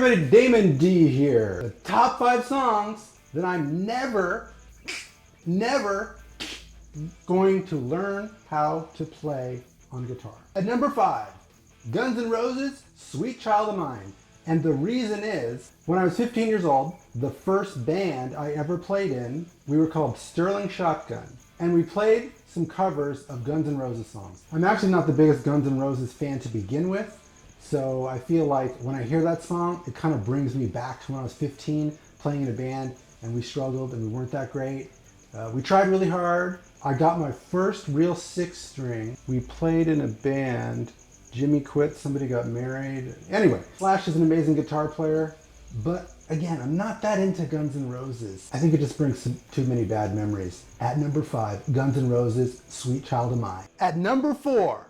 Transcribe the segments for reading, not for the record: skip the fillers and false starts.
everybody, Damon D here. The top 5 songs that I'm never going to learn how to play on guitar. At number 5, Guns N' Roses, Sweet Child of Mine. And the reason is, when I was 15 years old, the first band I ever played in, we were called Sterling Shotgun. And we played some covers of Guns N' Roses songs. I'm actually not the biggest Guns N' Roses fan to begin with, so I feel like when I hear that song, it kind of brings me back to when I was 15, playing in a band, and we struggled and we weren't that great. We tried really hard. I got my first real 6-string. We played in a band. Jimmy quit, somebody got married. Anyway, Slash is an amazing guitar player, but again, I'm not that into Guns N' Roses. I think it just brings too many bad memories. At number 5, Guns N' Roses, Sweet Child of Mine. At number 4,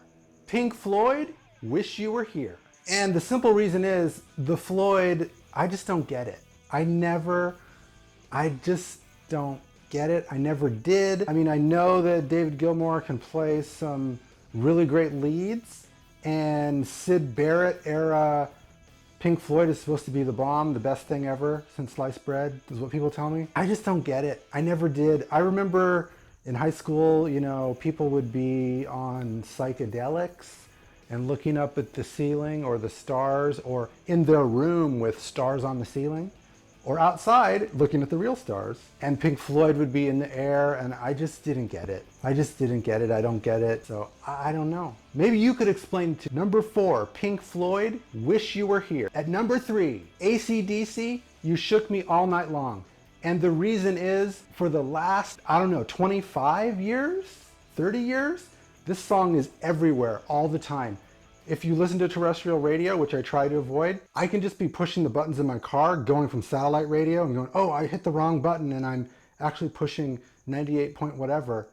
Pink Floyd, Wish You Were Here. And the simple reason is, the Floyd, I just don't get it. I just don't get it. I never did. I mean, I know that David Gilmour can play some really great leads, and Syd Barrett era Pink Floyd is supposed to be the bomb, the best thing ever since sliced bread, is what people tell me. I just don't get it. I never did. I remember in high school, you know, people would be on psychedelics and looking up at the ceiling or the stars, or in their room with stars on the ceiling, or outside looking at the real stars, and Pink Floyd would be in the air, and I just didn't get it. I don't get it, so I don't know. Maybe you could explain to. Number 4, Pink Floyd, Wish You Were Here. At number 3, AC/DC, You Shook Me All Night Long. And the reason is, for the last, 25 years, 30 years, this song is everywhere all the time. If you listen to terrestrial radio, which I try to avoid, I can just be pushing the buttons in my car, going from satellite radio and going, oh, I hit the wrong button and I'm actually pushing 98 point whatever.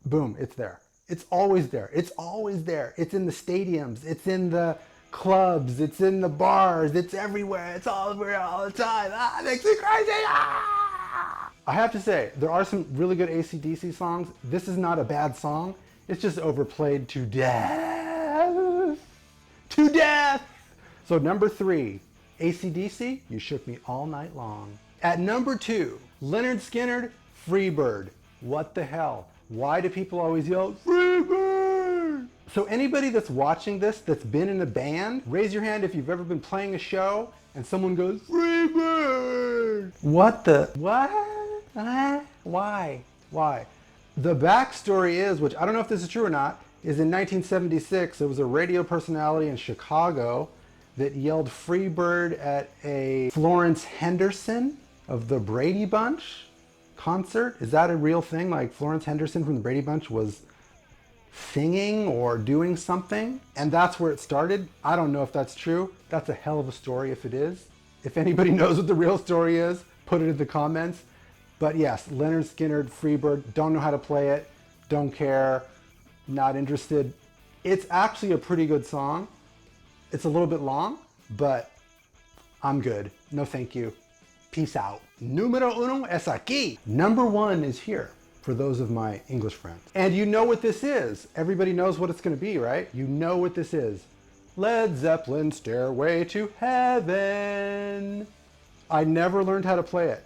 Boom, it's there. It's always there. It's always there. It's in the stadiums. It's in the clubs. It's in the bars. It's everywhere. It's all over all the time. It makes me crazy. I have to say, there are some really good AC/DC songs. This is not a bad song. It's just overplayed to death. To death! So number 3, AC/DC, You Shook Me All Night Long. At number 2, Lynyrd Skynyrd, Freebird. What the hell? Why do people always yell, Freebird? So anybody that's watching this that's been in a band, raise your hand if you've ever been playing a show and someone goes, Freebird! What? Why? The backstory is, which I don't know if this is true or not, is in 1976, there was a radio personality in Chicago that yelled Freebird at a Florence Henderson of the Brady Bunch concert. Is that a real thing? Like Florence Henderson from the Brady Bunch was singing or doing something? And that's where it started. I don't know if that's true. That's a hell of a story if it is. If anybody knows what the real story is, put it in the comments. But yes, Lynyrd Skynyrd, Freebird, don't know how to play it, don't care. Not interested. It's actually a pretty good song. It's a little bit long, but I'm good. No thank you. Peace out. Número 1 es aquí. Number 1 is here for those of my English friends. And you know what this is. Everybody knows what it's going to be, right? You know what this is. Led Zeppelin, Stairway to Heaven. I never learned how to play it.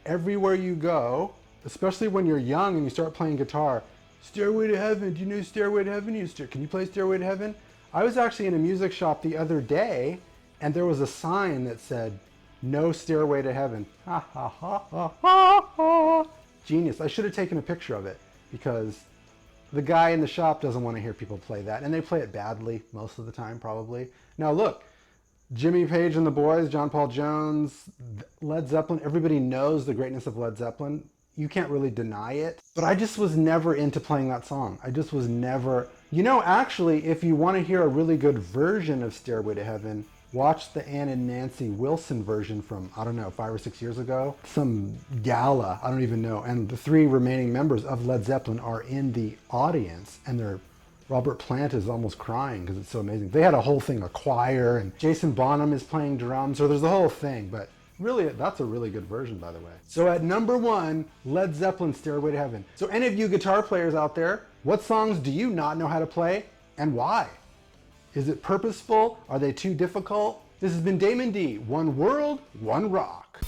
Everywhere you go, especially when you're young and you start playing guitar, Stairway to Heaven, do you know Stairway to Heaven? Can you play Stairway to Heaven? I was actually in a music shop the other day and there was a sign that said, no Stairway to Heaven. Ha ha ha ha ha ha. Genius. I should have taken a picture of it because the guy in the shop doesn't want to hear people play that, and they play it badly most of the time probably. Now look, Jimmy Page and the Boys, John Paul Jones, Led Zeppelin, everybody knows the greatness of Led Zeppelin. You can't really deny it. But I just was never into playing that song. I just was never... You know, actually, if you want to hear a really good version of Stairway to Heaven, watch the Ann and Nancy Wilson version from, 5 or 6 years ago. Some gala, I don't even know. And the 3 remaining members of Led Zeppelin are in the audience, and Robert Plant is almost crying because it's so amazing. They had a whole thing, a choir, and Jason Bonham is playing drums, so there's a whole thing, but really, that's a really good version, by the way. So at number 1, Led Zeppelin, Stairway to Heaven. So any of you guitar players out there, what songs do you not know how to play and why? Is it purposeful? Are they too difficult? This has been Damon D. One world, one rock.